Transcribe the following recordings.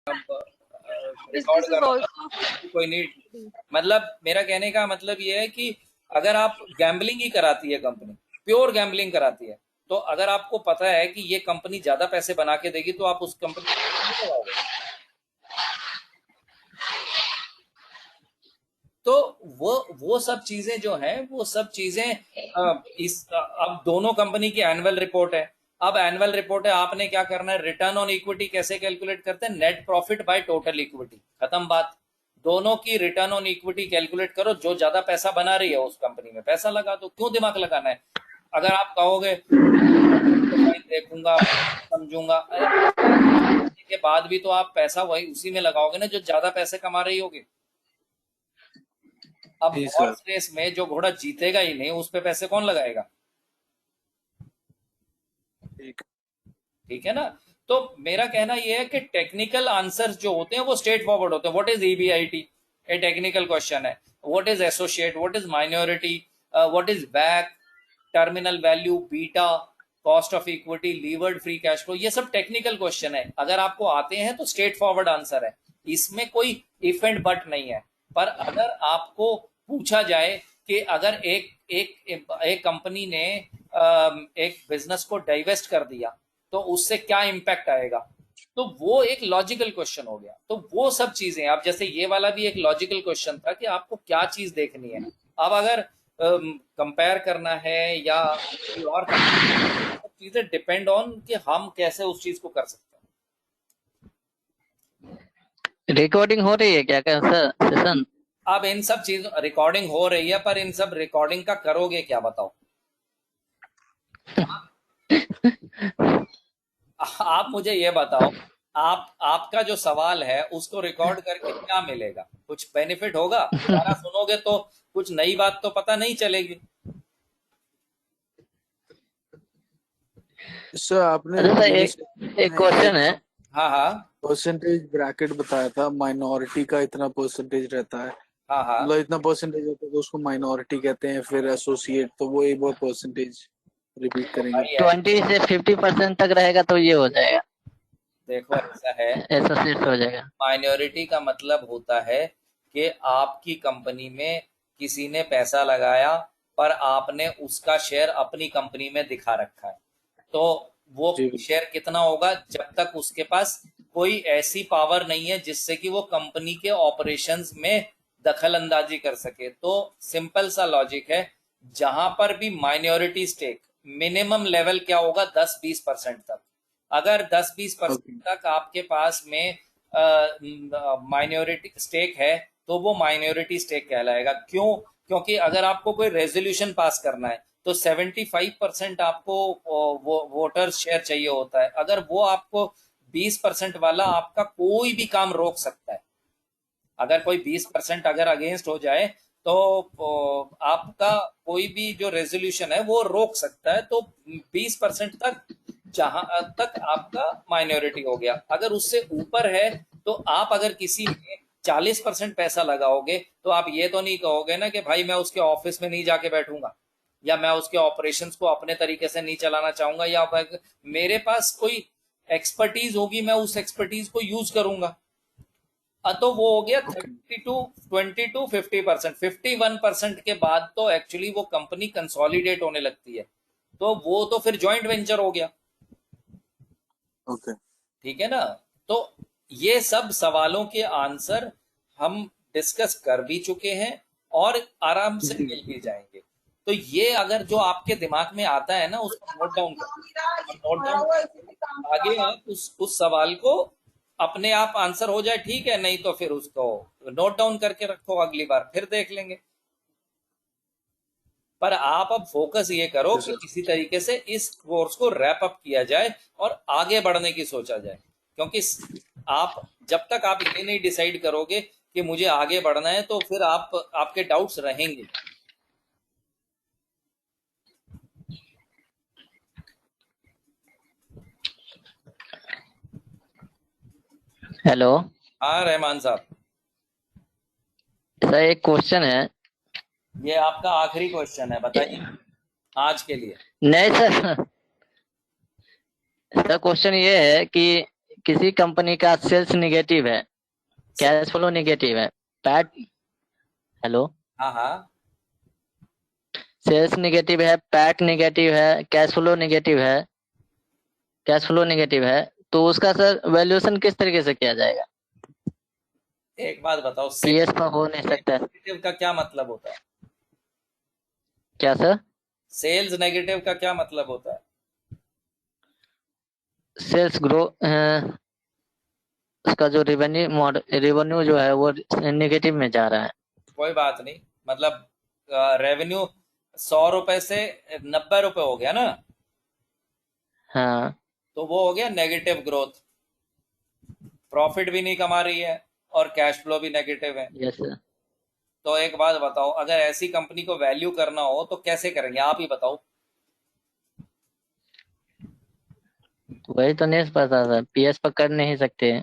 Record Business is कर रहा also हूँ, कोई नीड, मतलब मेरा कहने का मतलब ये है कि अगर आप गैम्बलिंग ही कराती है कंपनी, प्योर गैम्बलिंग कराती है, तो अगर आपको पता है कि ये कंपनी ज्यादा पैसे बना के देगी तो आप उस कंपनी में पैसे नहीं लगाओगे। तो वो सब चीजें जो हैं, वो सब चीजें अब दोनों कंपनी की एनुअल रिपोर्ट है। अब एनुअल रिपोर्ट है, आपने क्या करना है, रिटर्न ऑन इक्विटी कैसे कैलकुलेट करते हैं, net profit by total equity, खत्म बात। दोनों की रिटर्न ऑन इक्विटी कैलकुलेट करो, जो ज्यादा पैसा बना रही है उस कंपनी में पैसा लगा दो, क्यों दिमाग लगाना है। अगर आप कहोगे तो भाई देखूंगा समझूंगा, अरे पैसा लगाने के बाद भी तो आप पैसा वही उसी में लगाओगे ना जो ज्यादा पैसे कमा रही होगी। अब जी सर। हॉर्स रेस में जो घोड़ा जीतेगा ही नहीं उस पे पैसे कौन लगाएगा। ठीक। ठीक है ना। तो मेरा कहना यह है कि टेक्निकल आंसर्स जो होते हैं वो स्ट्रेट फॉरवर्ड होते हैं। What is EBIT, a technical question है। What is associate, what is minority, what is बैक, terminal value, beta, cost of equity, levered free cash flow, ये सब टेक्निकल क्वेश्चन है। अगर आपको आते हैं तो स्ट्रेट फॉरवर्ड आंसर है, इसमें कोई इफ एंड बट नहीं है। पर अगर आपको पूछा जाए कि अगर एक एक एक कंपनी ने एक बिजनेस को डाइवेस्ट कर दिया तो उससे क्या इम्पैक्ट आएगा, तो वो एक लॉजिकल क्वेश्चन हो गया। तो वो सब चीजें, अब जैसे ये वाला भी एक लॉजिकल क्वेश्चन था कि आपको क्या चीज देखनी है। अब अगर कंपेयर करना है या कोई और करना, सब चीजें डिपेंड ऑन कि हम कैसे उस चीज को कर सकते हैं। रिकॉर्डिंग हो रही है क्या क्या सर सेशन? अब इन सब चीज रिकॉर्डिंग हो रही है, पर इन सब रिकॉर्डिंग का करोगे क्या बताओ। आप मुझे ये बताओ, आप आपका जो सवाल है उसको रिकॉर्ड करके क्या मिलेगा, कुछ बेनिफिट होगा, दोबारा सुनोगे तो कुछ नई बात तो पता नहीं चलेगी। सर आपने अच्छा सर, मुझे एक क्वेश्चन है। हाँ हाँ परसेंटेज ब्रैकेट बताया था, माइनॉरिटी का इतना परसेंटेज रहता है, हाँ हाँ। मतलब इतना परसेंटेज होता है तो उसको माइनॉरिटी कहते हैं, फिर एसोसिएट, तो वो एक बार परसेंटेज रिपीट तो करेंगे। भाई 20 से 50% तक रहेगा तो ये हो जाएगा, देखो ऐसा है, एसोसिएट हो जाएगा। माइनॉरिटी का मतलब होता है कि आपकी कंपनी में किसी ने पैसा लगाया पर आपने उसका शेयर अपनी कंपनी में दिखा रखा है। तो वो जी शेयर कितना होगा, जब तक उसके पास कोई ऐसी पावर नहीं है जिससे कि वो कंपनी के ऑपरेशंस में दखल अंदाजी कर सके। तो सिंपल सा लॉजिक है, जहां पर भी माइनॉरिटी स्टेक, मिनिमम लेवल क्या होगा, 10-20% तक। अगर 10-20% ओके। तक आपके पास में माइनॉरिटी स्टेक है तो वो माइनॉरिटी स्टेक कहलाएगा। क्यों, क्योंकि अगर आपको कोई रेजोल्यूशन पास करना है तो 75% आपको वो वोटर शेयर चाहिए होता है। अगर वो आपको 20% वाला आपका कोई भी काम रोक सकता है, अगर कोई 20% अगर अगेंस्ट हो जाए तो आपका कोई भी जो रेजोल्यूशन है वो रोक सकता है। तो 20% तक, जहां तक आपका माइनॉरिटी हो गया। अगर उससे ऊपर है तो आप अगर किसी में 40% पैसा लगाओगे तो आप ये तो नहीं कहोगे ना कि भाई मैं उसके ऑफिस में नहीं जाके बैठूंगा, या मैं उसके ऑपरेशंस को अपने तरीके से नहीं चलाना चाहूंगा, या मेरे पास कोई एक्सपर्टीज होगी मैं उस एक्सपर्टीज को यूज करूंगा। तो वो हो गया ओके। 50% 51% के बाद तो एक्चुअली वो कंपनी कंसोलिडेट होने लगती है, तो वो तो फिर जॉइंट वेंचर हो गया। ओके। ठीक है ना। तो ये सब सवालों के आंसर हम डिस्कस कर भी चुके हैं और आराम से जी। मिल भी जाएंगे। तो ये अगर जो आपके दिमाग में आता है ना उसको नोट डाउन कर, नोट डाउन करके आगे आप उस सवाल को अपने आप आंसर हो जाए ठीक है, नहीं तो फिर उसको नोट डाउन करके रखो, अगली बार फिर देख लेंगे। पर आप अब फोकस ये करो ओके कि सर। किसी तरीके से इस कोर्स को रैप अप किया जाए और आगे बढ़ने की सोचा जाए। क्योंकि आप जब तक आप ये नहीं डिसाइड करोगे कि मुझे आगे बढ़ना है तो फिर आपके डाउट्स रहेंगे। हेलो हाँ रहमान साहब, सर, एक क्वेश्चन है। ये आपका आखिरी क्वेश्चन है, बताइए आज के लिए। नहीं सर, सर क्वेश्चन ये है कि किसी कंपनी का सेल्स निगेटिव है, कैश फ्लो निगेटिव है, पैट हेलो हाँ हाँ, सेल्स निगेटिव है, पैट निगेटिव है, कैश फ्लो निगेटिव है, तो उसका सर वैल्यूएशन किस तरीके से किया जाएगा? एक बात बताओ, पीएस पर हो नहीं सकता है। नेगेटिव का क्या मतलब होता है? क्या सर? सेल्स नेगेटिव का क्या मतलब होता है? सेल्स ग्रो उसका जो रेवेन्यू जो है वो नेगेटिव में जा रहा है। कोई बात नहीं, मतलब रेवेन्यू 100 रुपए से 90 रुपए हो गया ना, हाँ तो वो हो गया नेगेटिव ग्रोथ। प्रॉफिट भी नहीं कमा रही है और कैश फ्लो भी नेगेटिव है। Yes sir. तो एक बात बताओ, अगर ऐसी कंपनी को वैल्यू करना हो तो कैसे करेंगे, आप ही बताओ। वही तो नहीं पता सर, पीएस पर कर नहीं सकते,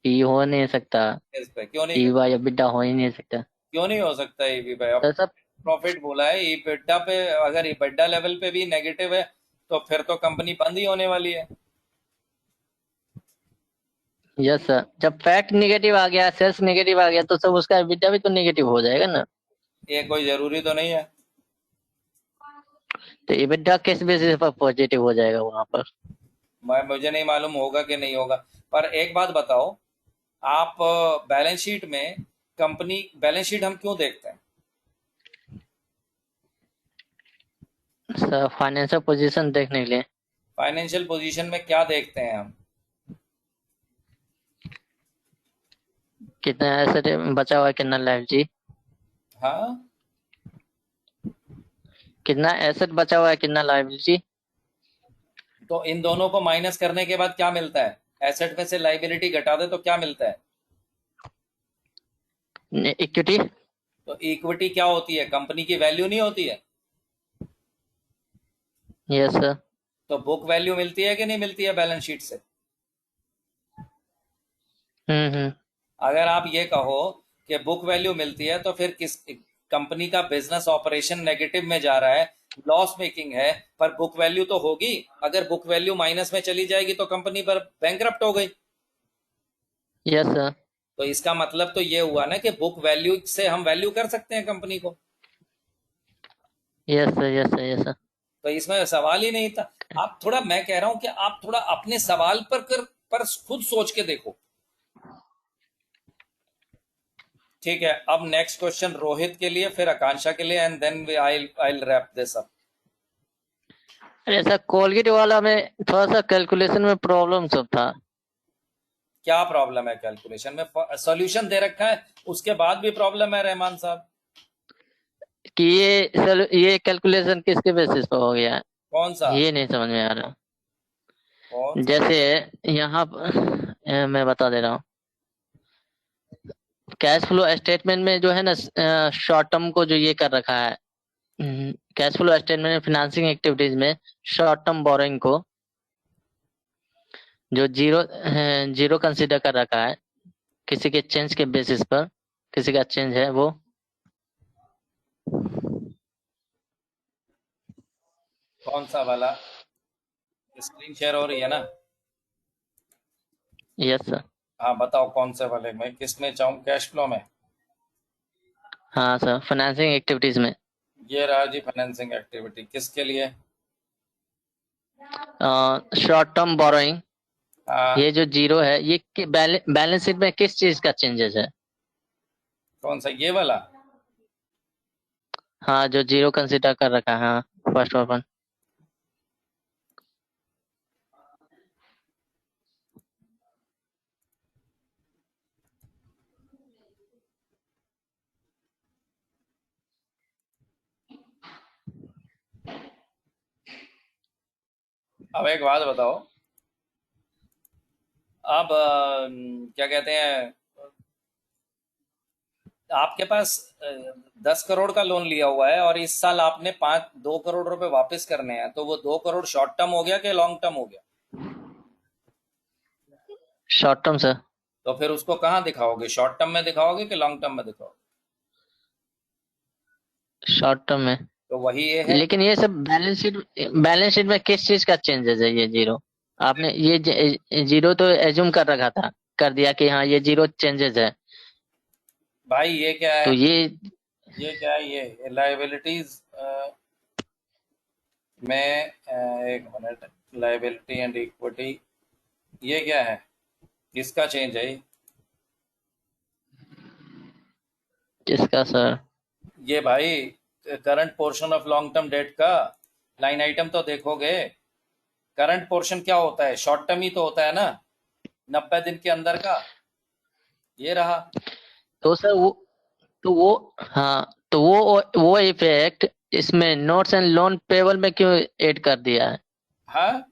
पी हो नहीं सकता, इस पे क्यों नहीं ईवा या बिड्डा हो ही नहीं सकता। क्यों नहीं हो सकता ये भी भाई? अब सर सब प्रॉफिट बोला है, EBITDA पे, अगर EBITDA लेवल पे भी नेगेटिव है तो फिर तो कंपनी बंद ही होने वाली है। यस सर, जब फैक्ट निगेटिव आ गया, सेल्स निगेटिव आ गया, तो सब उसका बिड्डा भी तो निगेटिव हो जाएगा ना। ये कोई जरूरी तो नहीं है। तो EBITDA किस बेसिस पर पॉजिटिव हो जाएगा वहां पर? मुझे नहीं मालूम होगा कि नहीं होगा, पर एक बात बताओ, आप बैलेंस शीट में, कंपनी बैलेंस शीट हम क्यों देखते हैं? सर फाइनेंशियल पोजीशन देखने के लिए। फाइनेंशियल पोजीशन में क्या देखते हैं हम? कितना एसेट बचा हुआ है, कितना लायबिलिटी, हाँ, कितना एसेट बचा हुआ है, कितना लायबिलिटी। तो इन दोनों को माइनस करने के बाद क्या मिलता है? एसेट में से लाइबिलिटी घटा दे तो क्या मिलता है? इक्विटी। तो इक्विटी क्या होती है? कंपनी की वैल्यू नहीं होती है? Yes sir. तो बुक वैल्यू मिलती है कि नहीं मिलती है बैलेंस शीट से? हम्म। अगर आप ये कहो कि बुक वैल्यू मिलती है, तो फिर किस कंपनी का बिजनेस ऑपरेशन नेगेटिव में जा रहा है, लॉस मेकिंग है, पर बुक वैल्यू तो होगी। अगर बुक वैल्यू माइनस में चली जाएगी तो कंपनी पर बैंकरप्ट हो गई। Yes sir. तो इसका मतलब तो ये हुआ ना कि बुक वैल्यू से हम वैल्यू कर सकते हैं कंपनी को। Yes sir. Yes sir. Yes sir. तो इसमें सवाल ही नहीं था। आप थोड़ा, मैं कह रहा हूं कि आप थोड़ा अपने सवाल पर खुद सोच के देखो। ठीक है, अब नेक्स्ट क्वेश्चन रोहित के लिए, फिर आकांक्षा के लिए, and then I wrap this up. अरे सर कोलगेट वाला में थोड़ा सा कैलकुलेशन में प्रॉब्लम सब था। क्या प्रॉब्लम है कैलकुलेशन में? सॉल्यूशन दे रखा है, उसके बाद भी प्रॉब्लम है रहमान साहब? कि ये कैलकुलेशन किसके बेसिस पर हो गया है, कौन सा? ये नहीं समझ में आ रहा। कौन सा? जैसे यहाँ मैं बता दे रहा हूँ, कैश फ्लो स्टेटमेंट में जो है ना, शॉर्ट टर्म को जो ये कर रखा है, कैश फ्लो स्टेटमेंट में फिनेंसिंग एक्टिविटीज में शॉर्ट टर्म बोरोइंग को जो जीरो कंसीडर कर रखा है, किसी के चेंज के बेसिस पर, किसी का चेंज है वो। कौन सा वाला? स्क्रीन शेयर हो रही है ना? Yes sir. हाँ बताओ, कौन से वाले में, किस में चाहूँ, कैश फ्लो में? हाँ सर, फाइनेंसिंग एक्टिविटीज में ये रहा जी फाइनेंसिंग एक्टिविटी, किसके लिए? शॉर्ट टर्म बोरोइंग, हाँ, ये जो जीरो है, ये बैलेंस शीट में किस चीज का चेंजेस है? कौन सा, ये वाला? हाँ, जो जीरो कंसीडर कर रखा है, हाँ, फर्स्ट वन। अब एक बात बताओ, अब क्या कहते हैं, आपके पास 10 करोड़ का लोन लिया हुआ है और इस साल आपने 2 करोड़ रुपए वापस करने हैं, तो वो 2 करोड़ शॉर्ट टर्म हो गया कि लॉन्ग टर्म हो गया? Short term sir. तो फिर उसको कहाँ दिखाओगे, शॉर्ट टर्म में दिखाओगे कि लॉन्ग टर्म में दिखाओगे? शॉर्ट टर्म में। तो वही ये है। लेकिन ये सब बैलेंस शीट में किस चीज का चेंजेस है ये जीरो? आपने ये जीरो तो एज्यूम कर रखा था, कर दिया कि हाँ ये जीरो चेंजेस है, भाई ये क्या तो है, ये ये क्या है, ये लाइबिलिटीज में एक मिनट, लाइबिलिटी एंड इक्विटी, ये क्या है, किसका चेंज है किसका सर? ये भाई? Current portion of long term debt का लाइन आइटम तो देखोगे। करंट पोर्शन क्या होता है, शॉर्ट टर्म ही तो होता है ना, 90 दिन के अंदर का, ये रहा। तो सर वो हाँ, तो वो इफेक्ट इसमें नोट्स एंड लोन पेबल में क्यों ऐड कर दिया है? हाँ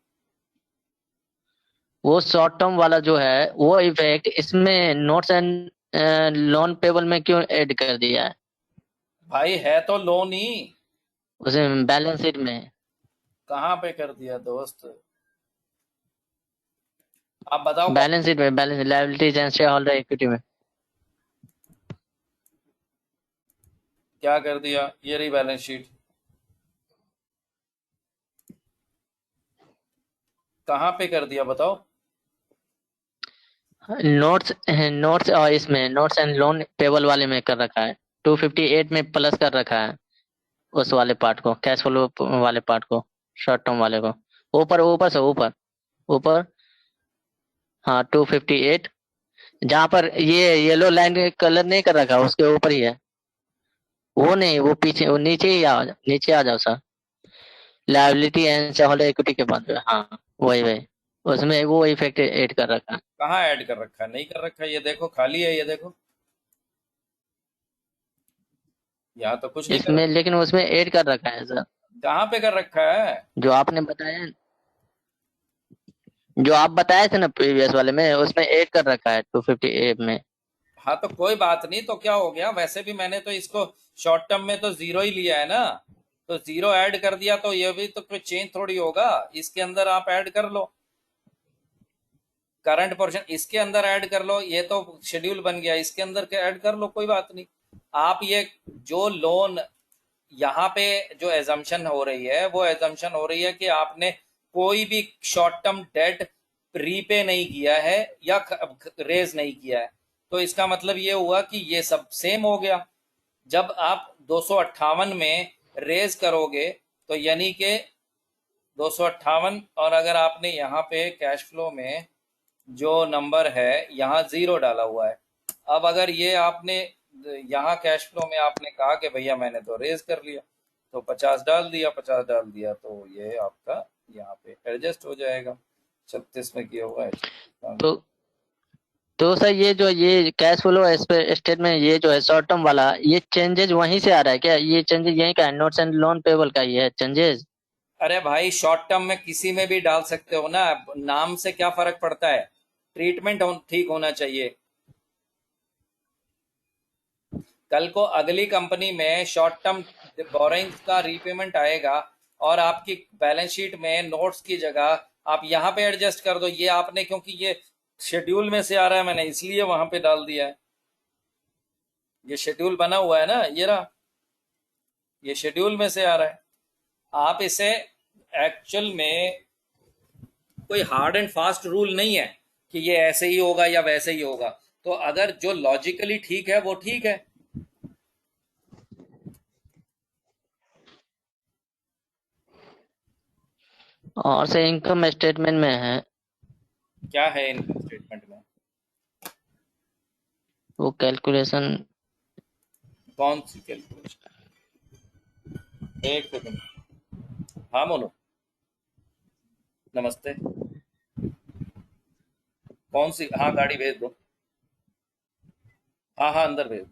वो शॉर्ट टर्म वाला जो है वो इफेक्ट इसमें नोट्स एंड लोन पेबल में क्यों ऐड कर दिया है? भाई, है तो लोन ही। उसे बैलेंस शीट में। कहाँ पे कर दिया दोस्त, आप बताओ कौन। बैलेंस शीट में, balance liabilities and share holder equity में। क्या कर दिया, ये रही बैलेंस शीट, कहाँ पे कर दिया बताओ। नोट्स नोट्स और इसमें नोट्स एंड लोन पेबल वाले में कर रखा है, 258 में प्लस कर रखा है उस वाले पार्ट को, कैश फ्लो वाले पार्ट को, शॉर्ट टर्म वाले को। ऊपर ऊपर से ऊपर, ऊपर, हाँ 258, जहाँ पर ये येलो लाइन कलर नहीं कर रखा उसके ऊपर ही है। वो नहीं, वो पीछे, वो नीचे ही आ, नीचे आ जाओ sir, liability and share holder equity के बाद में, हाँ वही वही, उसमें वो इफेक्ट ऐड कर रखा है। कहाँ ऐड कर रखा है, नहीं कर रखा है, ये देखो खाली है, ये देखो, यहाँ तो कुछ नहीं कर इसमें रखा। लेकिन उसमें ऐड कर रखा है सर, कहाँ पे कर रखा है? जो आपने बताया, जो आप बताए थे ना प्रीवियस वाले में, उसमें ऐड कर रखा है 258 में। हाँ तो कोई बात नहीं, तो क्या हो गया, वैसे भी मैंने तो इसको शॉर्ट टर्म में तो जीरो ही लिया है ना, तो जीरो ऐड कर दिया, तो ये भी तो कोई चेंज थोड़ी होगा, इसके अंदर आप ऐड कर लो, करंट पोर्शन इसके अंदर ऐड कर लो, ये तो शेड्यूल बन गया, इसके अंदर के ऐड कर लो, कोई बात नहीं। आप ये जो लोन यहाँ पे जो एजम्पशन हो रही है, वो एजम्पशन हो रही है कि आपने कोई भी शॉर्ट टर्म डेट रीपे नहीं किया है या रेज नहीं किया है, तो इसका मतलब ये हुआ कि ये सब सेम हो गया। जब आप 258 में रेज करोगे, तो यानी कि 258, और अगर आपने यहाँ पे कैश फ्लो में जो नंबर है यहाँ जीरो डाला हुआ है, अब अगर ये आपने यहाँ कैश फ्लो में आपने कहा कि भैया मैंने तो रेज कर लिया, तो 50 डाल दिया, 50 डाल दिया, तो ये आपका यहाँ पे एडजस्ट हो जाएगा, 36 में किया हुआ है। तो तो सर ये कैश फ्लो स्टेटमेंट, ये जो है शॉर्ट टर्म वाला, ये चेंजेस वहीं से आ रहा है क्या? ये चेंजेस यहीं का है, नोट्स एंड लोन पेबल का ही है चेंजेस? अरे भाई, शॉर्ट टर्म में किसी में भी डाल सकते हो ना, नाम से क्या फर्क पड़ता है, ट्रीटमेंट ठीक होना चाहिए। कल को अगली कंपनी में शॉर्ट टर्म बोरोइंग्स का रीपेमेंट आएगा, और आपकी बैलेंस शीट में नोट्स की जगह आप यहाँ पे एडजस्ट कर दो, ये आपने क्योंकि ये शेड्यूल में से आ रहा है, मैंने इसलिए वहां पे डाल दिया है, ये शेड्यूल बना हुआ है ना, ये रहा, ये शेड्यूल में से आ रहा है। आप इसे एक्चुअल में कोई हार्ड एंड फास्ट रूल नहीं है कि ये ऐसे ही होगा या वैसे ही होगा, तो अगर जो लॉजिकली ठीक है वो ठीक है। और से इनकम स्टेटमेंट में है, क्या है इनकम स्टेटमेंट में? वो कैलकुलेशन। कौन सी कैलकुलेशन? एक सेकंड, हाँ मोनू, नमस्ते, कौन सी, हाँ गाड़ी भेज दो, हाँ हाँ अंदर भेज,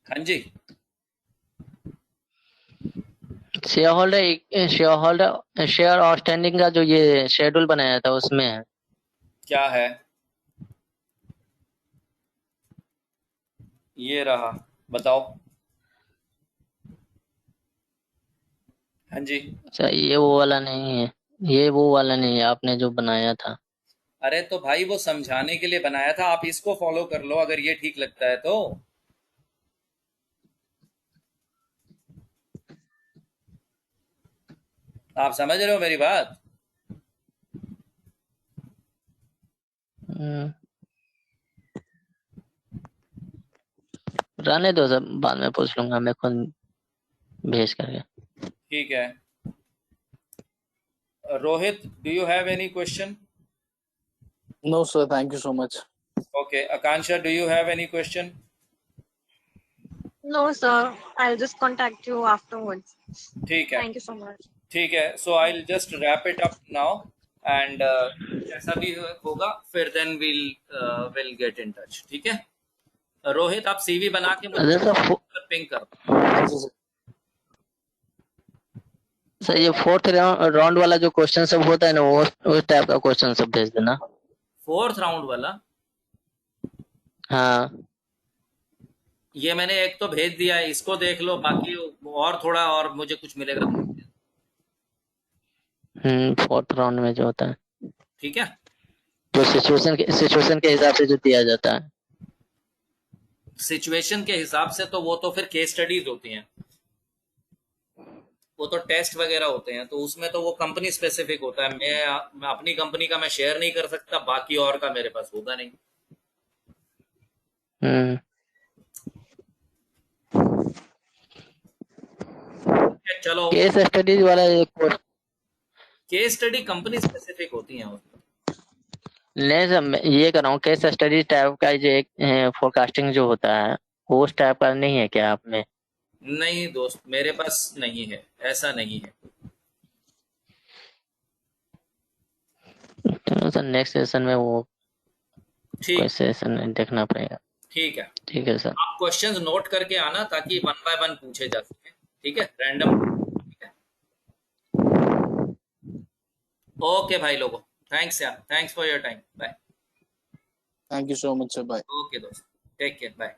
हाँ जी। शेयर आउटस्टैंडिंग का जो ये शेड्यूल बनाया था उसमें है। क्या है, ये रहा, बताओ। हाँ जी। अच्छा, ये वो वाला नहीं है, ये वो वाला नहीं है आपने जो बनाया था। अरे तो भाई वो समझाने के लिए बनाया था, आप इसको फॉलो कर लो अगर ये ठीक लगता है तो। आप समझ रहे हो मेरी बात? हम्म, रहने दो सब, बाद में पूछ लूंगा मैं खुद भेज करके। ठीक है। Rohit, do you have any question? No, sir. Thank you so much. Okay, Akanksha, do you have any question? No, sir. I'll just contact you afterwards. ठीक है, Thank you so much. ठीक है। So I will just wrap it up now and जैसा भी होगा फिर then will get in touch. ठीक है रोहित, आप सीवी बना के मुझे अरे सर, पिंग कर। Thank you, sir. सर ये फोर्थ राउंड वाला जो क्वेश्चन सब होता है ना, वो उस टाइप का क्वेश्चन सब भेज देना। फोर्थ राउंड वाला हाँ, ये मैंने एक तो भेज दिया है, इसको देख लो, बाकी और थोड़ा और मुझे कुछ मिलेगा। फोर्थ राउंड में जो होता है, ठीक है, जो सिचुएशन के हिसाब से जो दिया जाता है। सिचुएशन के हिसाब से तो वो तो फिर केस स्टडीज होती हैं, वो तो टेस्ट वगैरह होते हैं, तो उसमें तो वो कंपनी स्पेसिफिक होता है। मैं अपनी कंपनी का मैं शेयर नहीं कर सकता, बाकी और का मेरे पास होगा नहीं। हम्म, चलो, केस स्टडीज वाला एक केस स्टडी कंपनी स्पेसिफिक होती हैं उसमें। नहीं सर, मैं ये कर रहा हूँ, केस स्टडी टाइप का जो एक फोरकास्टिंग जो होता है, वो उस टाइप का नहीं है क्या आप में? नहीं दोस्त, मेरे पास नहीं है, ऐसा नहीं है। चलो सर, नेक्स्ट सेशन में वो कोई ठीक, सेशन देखना पड़ेगा। ठीक है। ठीक है सर। आप क्वेश्चंस नोट करके आना ताकि वन बाय वन पूछे जा सके। ठीक है, रैंडम। ठीक है, ओके भाई लोगों, थैंक्स यार, thanks for your time, bye. Thank you so much, sir. Bye. Okay दोस्त, टेक केयर, बाय।